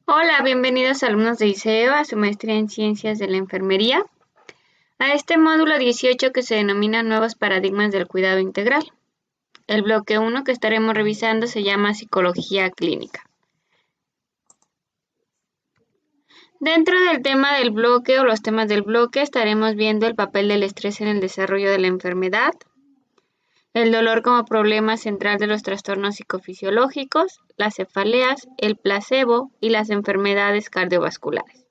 Hola, bienvenidos alumnos de ICEO a su maestría en Ciencias de la Enfermería, a este módulo 18 que se denomina Nuevos Paradigmas del Cuidado Integral. El bloque 1 que estaremos revisando se llama Psicología Clínica. Dentro del tema del bloque o los temas del bloque estaremos viendo el papel del estrés en el desarrollo de la enfermedad, el dolor como problema central de los trastornos psicofisiológicos, las cefaleas, el placebo y las enfermedades cardiovasculares.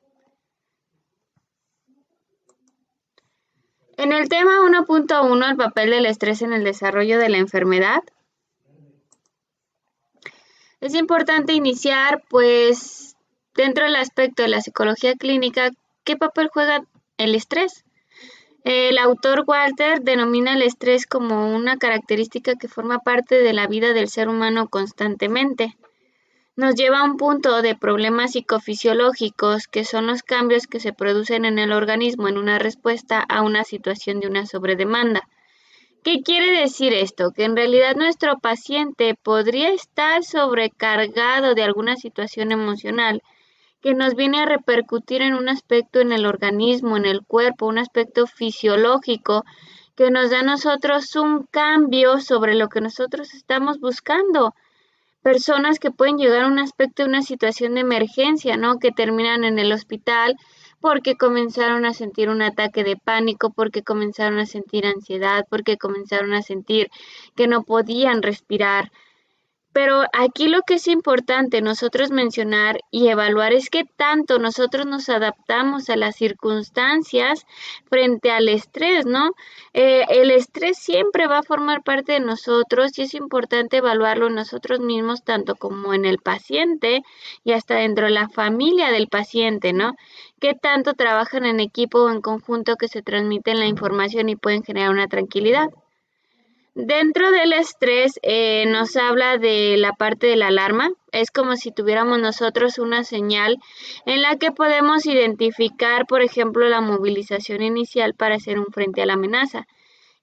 En el tema 1.1, el papel del estrés en el desarrollo de la enfermedad, es importante iniciar, pues, dentro del aspecto de la psicología clínica, ¿qué papel juega el estrés? El autor Walter denomina el estrés como una característica que forma parte de la vida del ser humano constantemente. Nos lleva a un punto de problemas psicofisiológicos, que son los cambios que se producen en el organismo en una respuesta a una situación de una sobredemanda. ¿Qué quiere decir esto? Que en realidad nuestro paciente podría estar sobrecargado de alguna situación emocional que nos viene a repercutir en un aspecto en el organismo, en el cuerpo, un aspecto fisiológico que nos da a nosotros un cambio sobre lo que nosotros estamos buscando. Personas que pueden llegar a un aspecto de una situación de emergencia, ¿no? Que terminan en el hospital porque comenzaron a sentir un ataque de pánico, porque comenzaron a sentir ansiedad, porque comenzaron a sentir que no podían respirar. Pero aquí lo que es importante nosotros mencionar y evaluar es qué tanto nosotros nos adaptamos a las circunstancias frente al estrés, ¿no? El estrés siempre va a formar parte de nosotros y es importante evaluarlo en nosotros mismos, tanto como en el paciente y hasta dentro de la familia del paciente, ¿no? Qué tanto trabajan en equipo o en conjunto que se transmiten la información y pueden generar una tranquilidad. Dentro del estrés nos habla de la parte de la alarma. Es como si tuviéramos nosotros una señal en la que podemos identificar, por ejemplo, la movilización inicial para hacer un frente a la amenaza.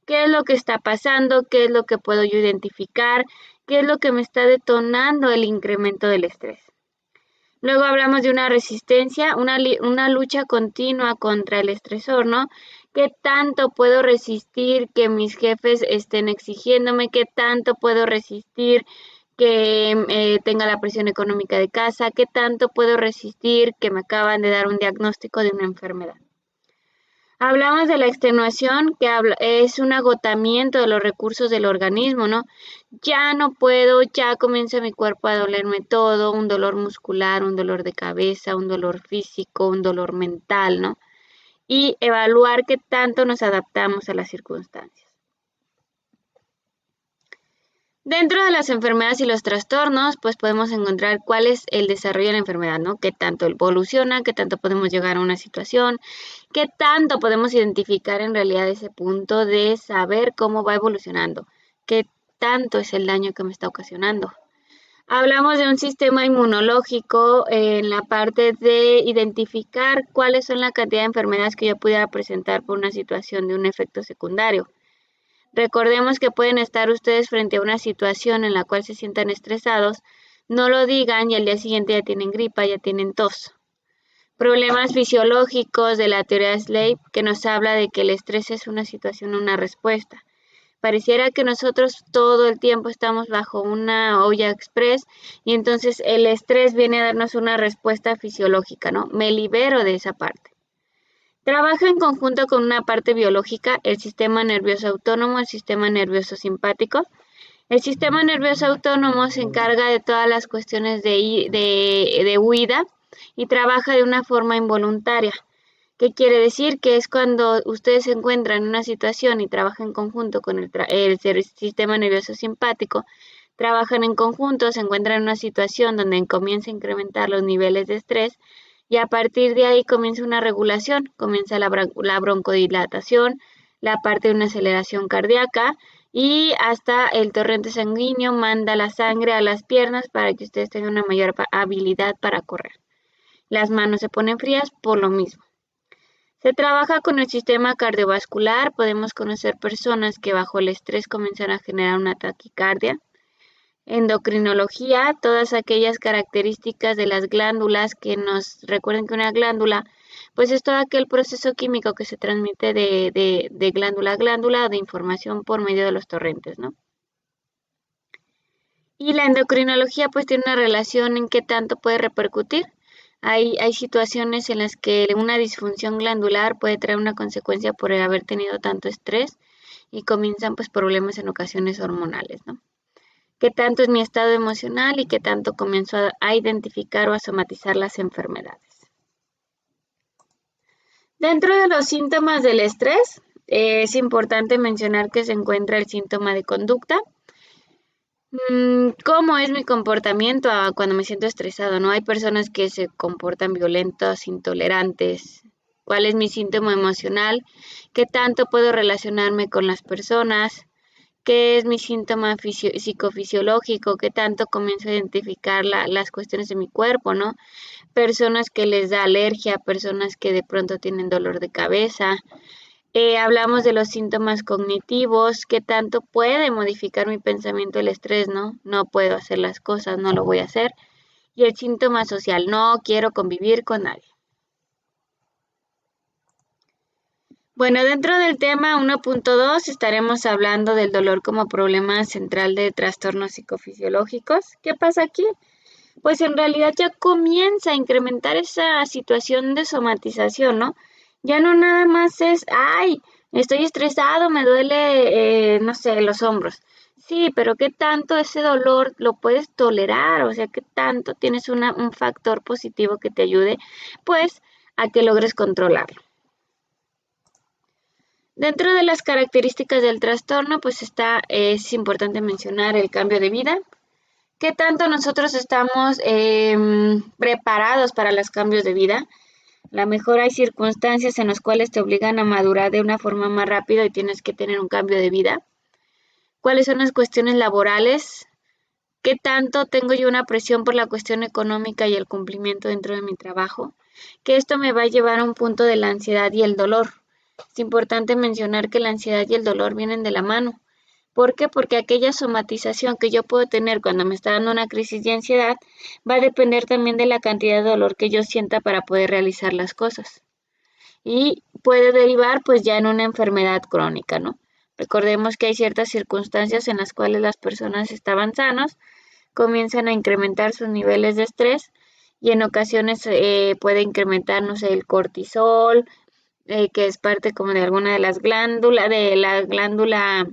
¿Qué es lo que está pasando? ¿Qué es lo que puedo yo identificar? ¿Qué es lo que me está detonando el incremento del estrés? Luego hablamos de una resistencia, una lucha continua contra el estresor, ¿no? ¿Qué tanto puedo resistir que mis jefes estén exigiéndome? ¿Qué tanto puedo resistir que tenga la presión económica de casa? ¿Qué tanto puedo resistir que me acaban de dar un diagnóstico de una enfermedad? Hablamos de la extenuación, que es un agotamiento de los recursos del organismo, ¿no? Ya no puedo, ya comienza mi cuerpo a dolerme todo, un dolor muscular, un dolor de cabeza, un dolor físico, un dolor mental, ¿no? Y evaluar qué tanto nos adaptamos a las circunstancias. Dentro de las enfermedades y los trastornos, pues podemos encontrar cuál es el desarrollo de la enfermedad, ¿no? Qué tanto evoluciona, qué tanto podemos llegar a una situación, qué tanto podemos identificar en realidad ese punto de saber cómo va evolucionando, qué tanto es el daño que me está ocasionando. Hablamos de un sistema inmunológico en la parte de identificar cuáles son la cantidad de enfermedades que yo pudiera presentar por una situación de un efecto secundario. Recordemos que pueden estar ustedes frente a una situación en la cual se sientan estresados, no lo digan y al día siguiente ya tienen gripa, ya tienen tos. Problemas fisiológicos de la teoría de Sleep, que nos habla de que el estrés es una situación, una respuesta. Pareciera que nosotros todo el tiempo estamos bajo una olla express y entonces el estrés viene a darnos una respuesta fisiológica, ¿no? Me libero de esa parte. Trabaja en conjunto con una parte biológica, el sistema nervioso autónomo, el sistema nervioso simpático. El sistema nervioso autónomo se encarga de todas las cuestiones de huida y trabaja de una forma involuntaria. ¿Qué quiere decir? Que es cuando ustedes se encuentran en una situación y trabajan en conjunto con el sistema nervioso simpático, trabajan en conjunto, se encuentran en una situación donde comienza a incrementar los niveles de estrés y a partir de ahí comienza una regulación, comienza la broncodilatación, la parte de una aceleración cardíaca y hasta el torrente sanguíneo manda la sangre a las piernas para que ustedes tengan una mayor habilidad para correr. Las manos se ponen frías por lo mismo. Se trabaja con el sistema cardiovascular, podemos conocer personas que bajo el estrés comienzan a generar una taquicardia. Endocrinología, todas aquellas características de las glándulas que nos recuerden que una glándula, pues es todo aquel proceso químico que se transmite de glándula a glándula, de información por medio de los torrentes, ¿no? Y la endocrinología pues tiene una relación en qué tanto puede repercutir. Hay situaciones en las que una disfunción glandular puede traer una consecuencia por haber tenido tanto estrés y comienzan pues problemas en ocasiones hormonales, ¿no? Qué tanto es mi estado emocional y qué tanto comienzo a identificar o a somatizar las enfermedades. Dentro de los síntomas del estrés, es importante mencionar que se encuentra el síntoma de conducta. ¿Cómo es mi comportamiento cuando me siento estresado? ¿No? Hay personas que se comportan violentos, intolerantes. ¿Cuál es mi síntoma emocional? ¿Qué tanto puedo relacionarme con las personas? ¿Qué es mi síntoma psicofisiológico? ¿Qué tanto comienzo a identificar las cuestiones de mi cuerpo, ¿no? Personas que les da alergia, personas que de pronto tienen dolor de cabeza. Hablamos de los síntomas cognitivos, qué tanto puede modificar mi pensamiento el estrés, ¿no? No puedo hacer las cosas, no lo voy a hacer. Y el síntoma social, no quiero convivir con nadie. Bueno, dentro del tema 1.2 estaremos hablando del dolor como problema central de trastornos psicofisiológicos. ¿Qué pasa aquí? Pues en realidad ya comienza a incrementar esa situación de somatización, ¿no? Ya no nada más es, ay, estoy estresado, me duele, no sé, los hombros. Sí, pero ¿qué tanto ese dolor lo puedes tolerar? O sea, ¿qué tanto tienes un factor positivo que te ayude, pues, a que logres controlarlo? Dentro de las características del trastorno, pues es importante mencionar el cambio de vida. ¿Qué tanto nosotros estamos preparados para los cambios de vida? A lo mejor hay circunstancias en las cuales te obligan a madurar de una forma más rápida y tienes que tener un cambio de vida. ¿Cuáles son las cuestiones laborales? ¿Qué tanto tengo yo una presión por la cuestión económica y el cumplimiento dentro de mi trabajo? Que esto me va a llevar a un punto de la ansiedad y el dolor. Es importante mencionar que la ansiedad y el dolor vienen de la mano. ¿Por qué? Porque aquella somatización que yo puedo tener cuando me está dando una crisis de ansiedad va a depender también de la cantidad de dolor que yo sienta para poder realizar las cosas. Y puede derivar pues ya en una enfermedad crónica, ¿no? Recordemos que hay ciertas circunstancias en las cuales las personas estaban sanos, comienzan a incrementar sus niveles de estrés y en ocasiones puede incrementar, no sé, el cortisol, que es parte como de alguna de las glándulas, de la glándula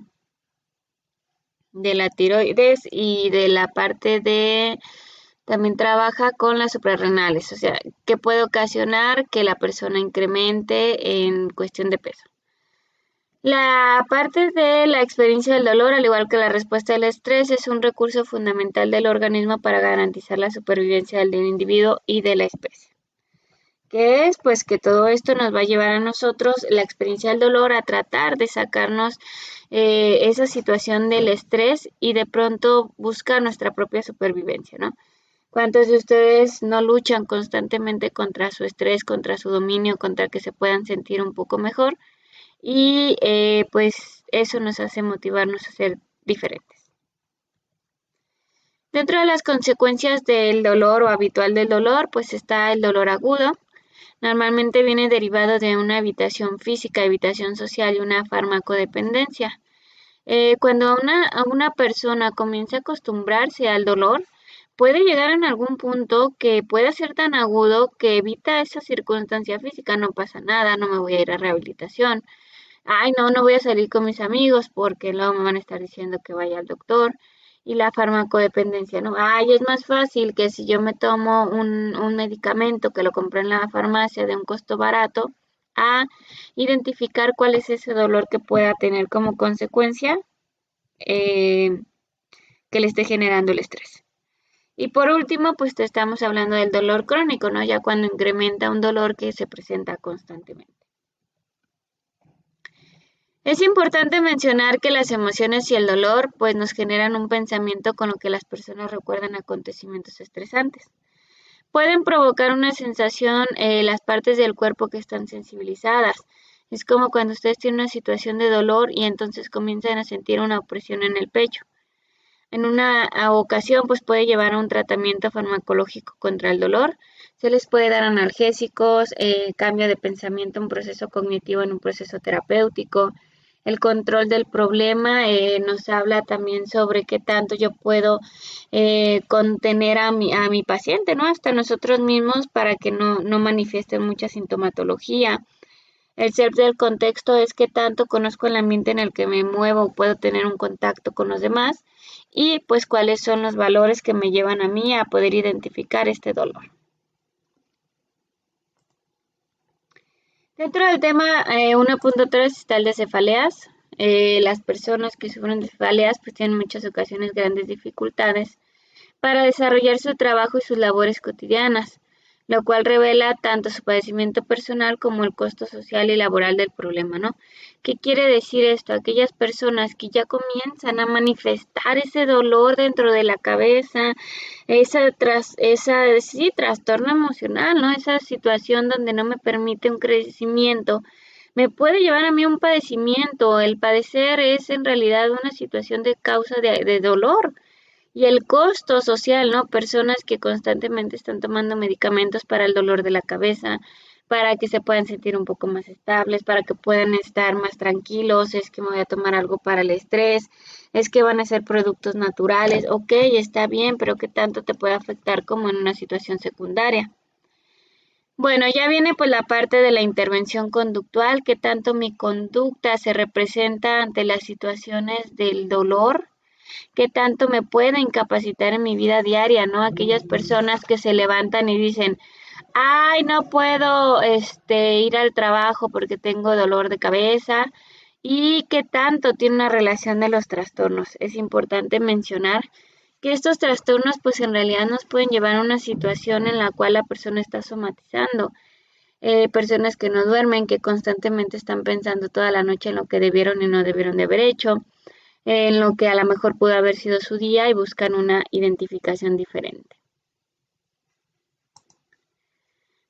de la tiroides y de la parte de, también trabaja con las suprarrenales, o sea, que puede ocasionar que la persona incremente en cuestión de peso. La parte de la experiencia del dolor, al igual que la respuesta al estrés, es un recurso fundamental del organismo para garantizar la supervivencia del individuo y de la especie. ¿Qué es? Pues que todo esto nos va a llevar a nosotros, la experiencia del dolor, a tratar de sacarnos esa situación del estrés y de pronto buscar nuestra propia supervivencia, ¿no? ¿Cuántos de ustedes no luchan constantemente contra su estrés, contra su dominio, contra que se puedan sentir un poco mejor? Y pues eso nos hace motivarnos a ser diferentes. Dentro de las consecuencias del dolor o habitual del dolor, pues está el dolor agudo. Normalmente viene derivado de una evitación física, evitación social y una farmacodependencia. Cuando una persona comienza a acostumbrarse al dolor, puede llegar en algún punto que pueda ser tan agudo que evita esa circunstancia física, no pasa nada, no me voy a ir a rehabilitación. Ay, no voy a salir con mis amigos porque luego me van a estar diciendo que vaya al doctor. Y la farmacodependencia, ¿no? Ay, es más fácil que si yo me tomo un medicamento que lo compré en la farmacia de un costo barato, a identificar cuál es ese dolor que pueda tener como consecuencia que le esté generando el estrés. Y por último, pues te estamos hablando del dolor crónico, ¿no? Ya cuando incrementa un dolor que se presenta constantemente. Es importante mencionar que las emociones y el dolor pues nos generan un pensamiento con lo que las personas recuerdan acontecimientos estresantes. Pueden provocar una sensación las partes del cuerpo que están sensibilizadas. Es como cuando ustedes tienen una situación de dolor y entonces comienzan a sentir una opresión en el pecho. En una ocasión, pues puede llevar a un tratamiento farmacológico contra el dolor. Se les puede dar analgésicos, cambio de pensamiento, un proceso cognitivo en un proceso terapéutico. El control del problema nos habla también sobre qué tanto yo puedo contener a mi paciente, ¿no? Hasta nosotros mismos para que no manifiesten mucha sintomatología. El ser del contexto es qué tanto conozco el ambiente en el que me muevo, puedo tener un contacto con los demás y pues cuáles son los valores que me llevan a mí a poder identificar este dolor. Dentro del tema 1.3 está el de cefaleas. Las personas que sufren de cefaleas pues tienen en muchas ocasiones grandes dificultades para desarrollar su trabajo y sus labores cotidianas, lo cual revela tanto su padecimiento personal como el costo social y laboral del problema, ¿no? ¿Qué quiere decir esto? Aquellas personas que ya comienzan a manifestar ese dolor dentro de la cabeza, trastorno emocional, ¿no? Esa situación donde no me permite un crecimiento, me puede llevar a mí un padecimiento. El padecer es en realidad una situación de causa de dolor. Y el costo social, ¿no? Personas que constantemente están tomando medicamentos para el dolor de la cabeza, para que se puedan sentir un poco más estables, para que puedan estar más tranquilos, es que me voy a tomar algo para el estrés, es que van a ser productos naturales, ok, está bien, pero ¿qué tanto te puede afectar como en una situación secundaria? Bueno, ya viene pues la parte de la intervención conductual, qué tanto mi conducta se representa ante las situaciones del dolor, qué tanto me puede incapacitar en mi vida diaria, ¿no? Aquellas personas que se levantan y dicen, ay, no puedo ir al trabajo porque tengo dolor de cabeza. ¿Y qué tanto tiene una relación de los trastornos? Es importante mencionar que estos trastornos pues en realidad nos pueden llevar a una situación en la cual la persona está somatizando. Personas que no duermen, que constantemente están pensando toda la noche en lo que debieron y no debieron de haber hecho, en lo que a lo mejor pudo haber sido su día y buscan una identificación diferente.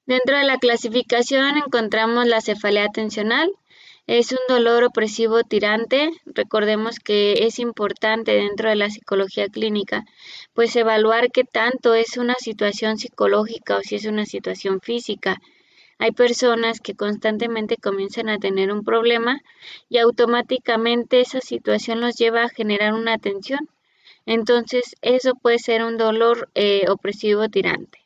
Dentro de la clasificación encontramos la cefalea tensional. Es un dolor opresivo tirante. Recordemos que es importante dentro de la psicología clínica, pues evaluar qué tanto es una situación psicológica o si es una situación física. Hay personas que constantemente comienzan a tener un problema y automáticamente esa situación los lleva a generar una tensión. Entonces, eso puede ser un dolor opresivo tirante.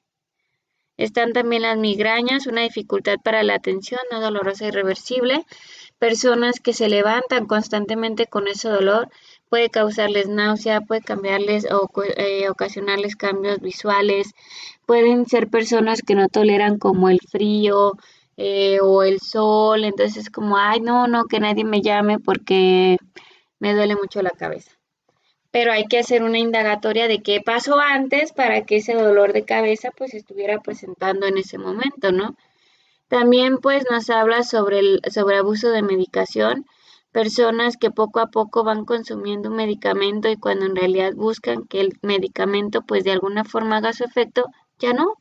Están también las migrañas, una dificultad para la atención, no dolorosa y irreversible. Personas que se levantan constantemente con ese dolor puede causarles náusea, puede cambiarles o ocasionarles cambios visuales. Pueden ser personas que no toleran como el frío o el sol, entonces es como, ay, no, que nadie me llame porque me duele mucho la cabeza. Pero hay que hacer una indagatoria de qué pasó antes para que ese dolor de cabeza pues estuviera presentando en ese momento, ¿no? También pues nos habla sobre el abuso de medicación, personas que poco a poco van consumiendo un medicamento y cuando en realidad buscan que el medicamento pues de alguna forma haga su efecto, ya no.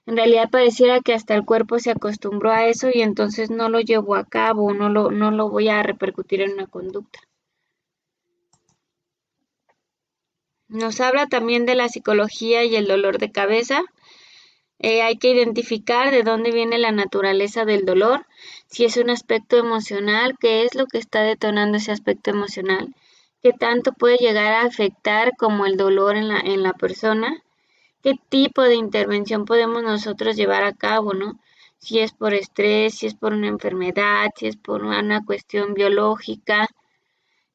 En realidad pareciera que hasta el cuerpo se acostumbró a eso y entonces no lo llevo a cabo, no lo voy a repercutir en una conducta. Nos habla también de la psicología y el dolor de cabeza. Hay que identificar de dónde viene la naturaleza del dolor, si es un aspecto emocional, qué es lo que está detonando ese aspecto emocional, qué tanto puede llegar a afectar como el dolor en la persona, qué tipo de intervención podemos nosotros llevar a cabo, ¿no? Si es por estrés, si es por una enfermedad, si es por una cuestión biológica.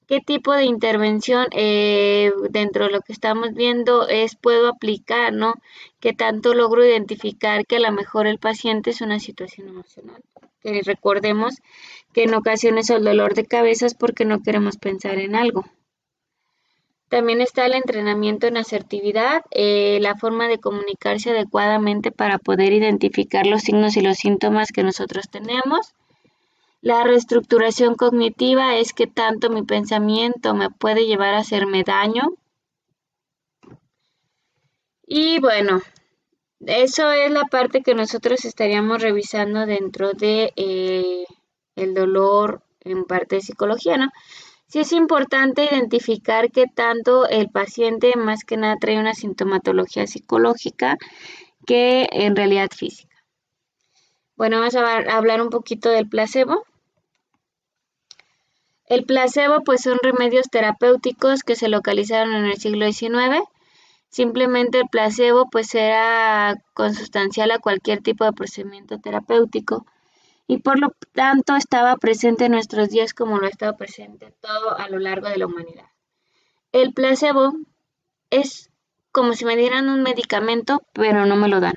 ¿Qué tipo de intervención dentro de lo que estamos viendo puedo aplicar, ¿no? ¿Qué tanto logro identificar que a lo mejor el paciente es una situación emocional? Que recordemos que en ocasiones el dolor de cabeza es porque no queremos pensar en algo. También está el entrenamiento en asertividad, la forma de comunicarse adecuadamente para poder identificar los signos y los síntomas que nosotros tenemos. La reestructuración cognitiva es que tanto mi pensamiento me puede llevar a hacerme daño. Y bueno, eso es la parte que nosotros estaríamos revisando dentro de el dolor en parte de psicología, ¿no? Sí es importante identificar qué tanto el paciente más que nada trae una sintomatología psicológica que en realidad física. Bueno, vamos a hablar un poquito del placebo. El placebo pues son remedios terapéuticos que se localizaron en el siglo XIX. Simplemente el placebo pues era consustancial a cualquier tipo de procedimiento terapéutico y por lo tanto estaba presente en nuestros días como lo ha estado presente todo a lo largo de la humanidad. El placebo es como si me dieran un medicamento, pero no me lo dan.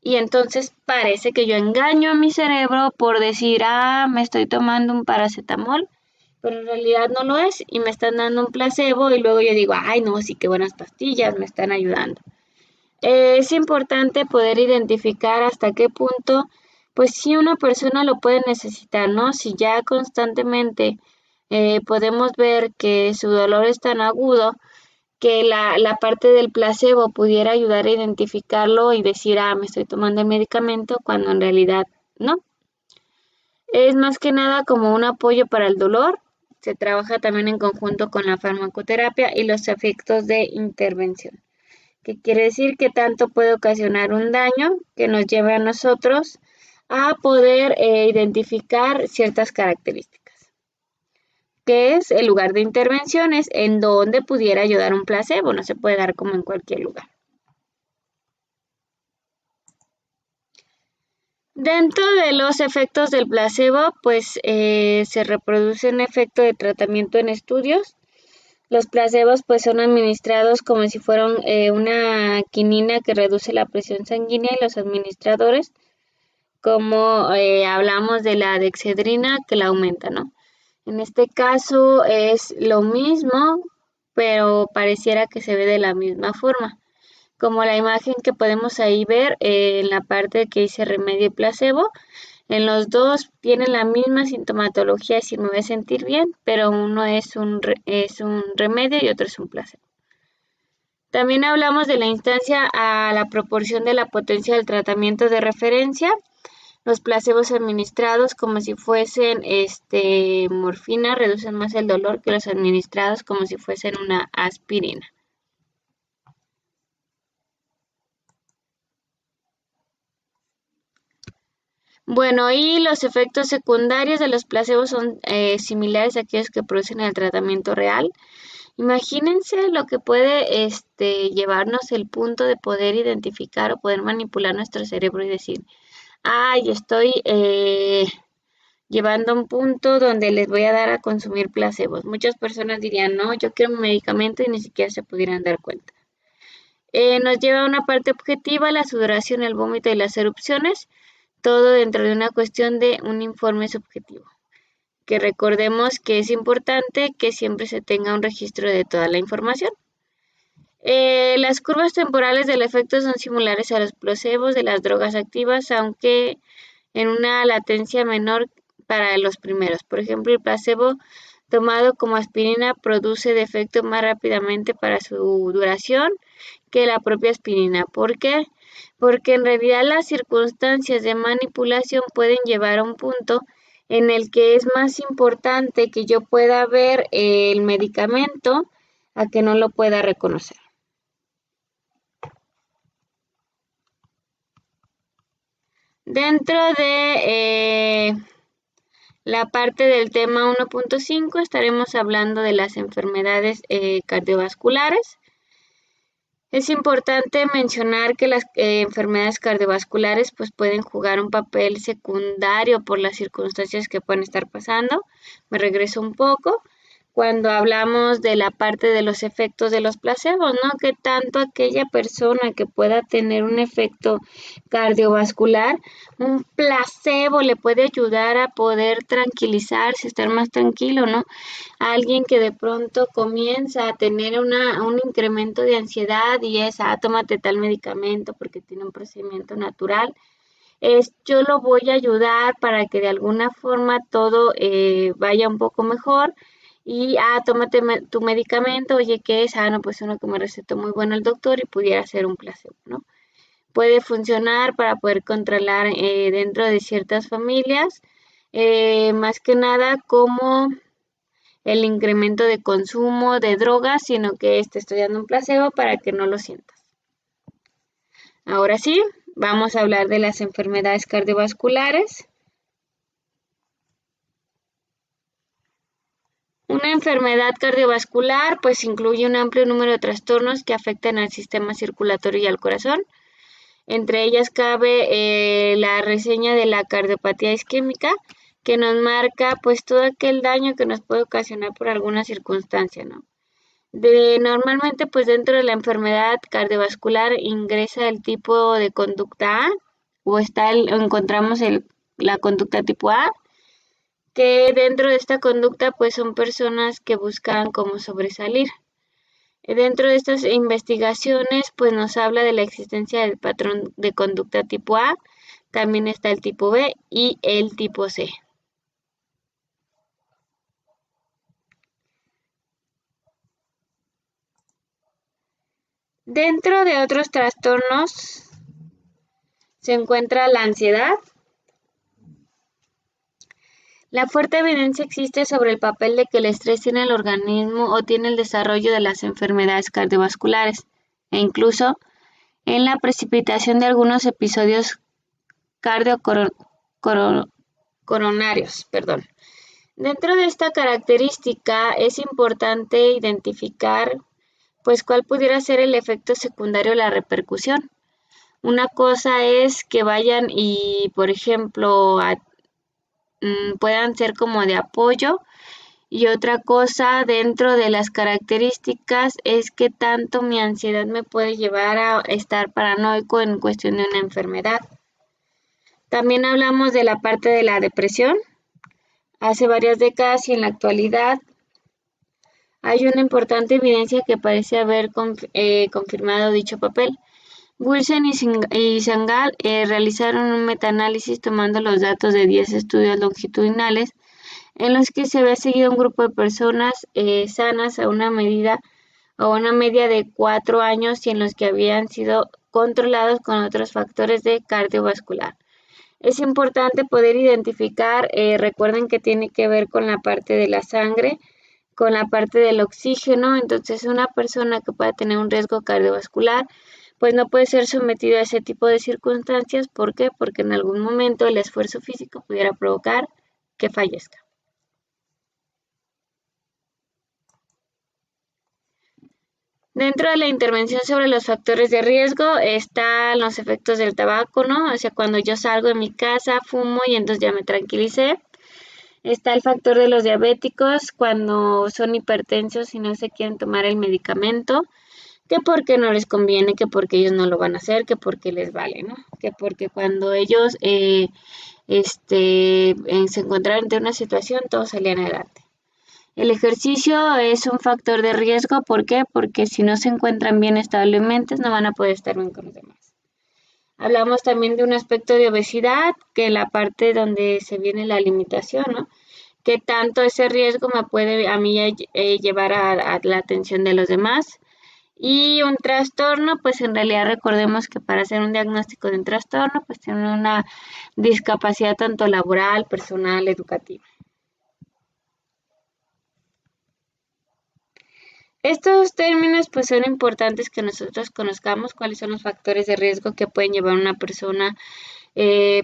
Y entonces parece que yo engaño a mi cerebro por decir, me estoy tomando un paracetamol, pero en realidad no lo es y me están dando un placebo y luego yo digo, ay no, sí, qué buenas pastillas, me están ayudando. Es importante poder identificar hasta qué punto, pues si una persona lo puede necesitar, ¿no? Si ya constantemente podemos ver que su dolor es tan agudo que la parte del placebo pudiera ayudar a identificarlo y decir, me estoy tomando el medicamento, cuando en realidad no. Es más que nada como un apoyo para el dolor. Se trabaja también en conjunto con la farmacoterapia y los efectos de intervención, que quiere decir que tanto puede ocasionar un daño que nos lleve a nosotros a poder identificar ciertas características, que es el lugar de intervenciones en donde pudiera ayudar un placebo, no se puede dar como en cualquier lugar. Dentro de los efectos del placebo, pues se reproduce un efecto de tratamiento en estudios. Los placebos pues son administrados como si fueran una quinina que reduce la presión sanguínea y los administradores, como hablamos de la dexedrina que la aumenta, ¿no? En este caso es lo mismo, pero pareciera que se ve de la misma forma, como la imagen que podemos ahí ver en la parte que dice remedio y placebo. En los dos tienen la misma sintomatología, si me voy a sentir bien, pero uno es un remedio y otro es un placebo. También hablamos de la instancia a la proporción de la potencia del tratamiento de referencia. Los placebos administrados como si fuesen morfina reducen más el dolor que los administrados como si fuesen una aspirina. Bueno, y los efectos secundarios de los placebos son similares a aquellos que producen el tratamiento real. Imagínense lo que puede llevarnos el punto de poder identificar o poder manipular nuestro cerebro y decir, estoy llevando a un punto donde les voy a dar a consumir placebos. Muchas personas dirían, no, yo quiero un medicamento y ni siquiera se pudieran dar cuenta. Nos lleva a una parte objetiva, la sudoración, el vómito y las erupciones, todo dentro de una cuestión de un informe subjetivo. Que recordemos que es importante que siempre se tenga un registro de toda la información. Las curvas temporales del efecto son similares a los placebos de las drogas activas, aunque en una latencia menor para los primeros. Por ejemplo, el placebo tomado como aspirina produce de efecto más rápidamente para su duración que la propia aspirina. ¿Por qué? Porque en realidad las circunstancias de manipulación pueden llevar a un punto en el que es más importante que yo pueda ver el medicamento a que no lo pueda reconocer. Dentro de la parte del tema 1.5 estaremos hablando de las enfermedades cardiovasculares. Es importante mencionar que las enfermedades cardiovasculares pues pueden jugar un papel secundario por las circunstancias que pueden estar pasando. Me regreso un poco. Cuando hablamos de la parte de los efectos de los placebos, ¿no? Que tanto aquella persona que pueda tener un efecto cardiovascular, un placebo le puede ayudar a poder tranquilizarse, estar más tranquilo, ¿no? Alguien que de pronto comienza a tener un incremento de ansiedad y es, tómate tal medicamento porque tiene un procedimiento natural. Yo lo voy a ayudar para que de alguna forma todo vaya un poco mejor. Y, tómate tu medicamento, oye, ¿qué es? No, pues uno que me recetó muy bueno el doctor y pudiera ser un placebo, ¿no? Puede funcionar para poder controlar dentro de ciertas familias, más que nada como el incremento de consumo de drogas, sino que te estoy dando un placebo para que no lo sientas. Ahora sí, vamos a hablar de las enfermedades cardiovasculares. Una enfermedad cardiovascular pues incluye un amplio número de trastornos que afectan al sistema circulatorio y al corazón. Entre ellas cabe la reseña de la cardiopatía isquémica, que nos marca pues todo aquel daño que nos puede ocasionar por alguna circunstancia, ¿no? Normalmente pues dentro de la enfermedad cardiovascular ingresa el tipo de conducta A o encontramos la conducta tipo A, que dentro de esta conducta pues son personas que buscan como sobresalir. Dentro de estas investigaciones pues nos habla de la existencia del patrón de conducta tipo A, también está el tipo B y el tipo C. Dentro de otros trastornos se encuentra la ansiedad. La fuerte evidencia existe sobre el papel de que el estrés tiene el organismo o tiene el desarrollo de las enfermedades cardiovasculares e incluso en la precipitación de algunos episodios coronarios. Dentro de esta característica es importante identificar pues cuál pudiera ser el efecto secundario o la repercusión. Una cosa es que vayan y, por ejemplo, puedan ser como de apoyo, y otra cosa dentro de las características es que tanto mi ansiedad me puede llevar a estar paranoico en cuestión de una enfermedad. También hablamos de la parte de la depresión. Hace varias décadas y en la actualidad hay una importante evidencia que parece haber confirmado dicho papel. Wilson y Sangal realizaron un metaanálisis tomando los datos de 10 estudios longitudinales en los que se había seguido un grupo de personas sanas a una media de 4 años y en los que habían sido controlados con otros factores de cardiovascular. Es importante poder identificar, recuerden que tiene que ver con la parte de la sangre, con la parte del oxígeno. Entonces una persona que pueda tener un riesgo cardiovascular pues no puede ser sometido a ese tipo de circunstancias. ¿Por qué? Porque en algún momento el esfuerzo físico pudiera provocar que fallezca. Dentro de la intervención sobre los factores de riesgo están los efectos del tabaco, ¿no? O sea, cuando yo salgo de mi casa, fumo y entonces ya me tranquilicé. Está el factor de los diabéticos cuando son hipertensos y no se quieren tomar el medicamento, que porque no les conviene, que porque ellos no lo van a hacer, que porque les vale, ¿no? Que porque cuando ellos se encontraron ante una situación, todos salían adelante. El ejercicio es un factor de riesgo, ¿por qué? Porque si no se encuentran bien establemente, no van a poder estar bien con los demás. Hablamos también de un aspecto de obesidad, que es la parte donde se viene la limitación, ¿no? Que tanto ese riesgo me puede a mí llevar a la atención de los demás. Y un trastorno, pues en realidad recordemos que para hacer un diagnóstico de un trastorno, pues tiene una discapacidad tanto laboral, personal, educativa. Estos términos pues son importantes que nosotros conozcamos cuáles son los factores de riesgo que pueden llevar a una persona,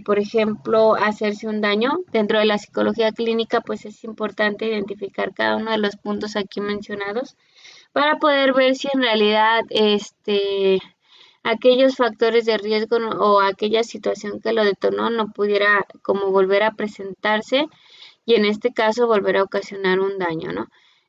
por ejemplo, a hacerse un daño. Dentro de la psicología clínica pues es importante identificar cada uno de los puntos aquí mencionados para poder ver si en realidad aquellos factores de riesgo o aquella situación que lo detonó no pudiera como volver a presentarse y en este caso volver a ocasionar un daño, ¿no?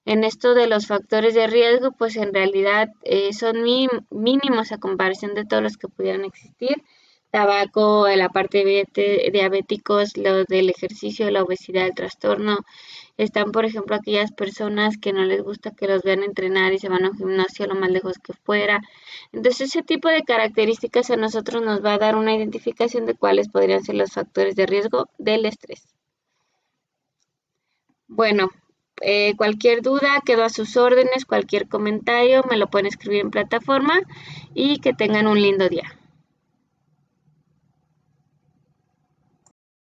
En esto de los factores de riesgo, pues en realidad son mínimos a comparación de todos los que pudieran existir. Tabaco, la parte de diabéticos, lo del ejercicio, la obesidad, el trastorno. Están, por ejemplo, aquellas personas que no les gusta que los vean entrenar y se van a un gimnasio lo más lejos que fuera. Entonces, ese tipo de características a nosotros nos va a dar una identificación de cuáles podrían ser los factores de riesgo del estrés. Bueno, cualquier duda quedo a sus órdenes, cualquier comentario me lo pueden escribir en plataforma y que tengan un lindo día.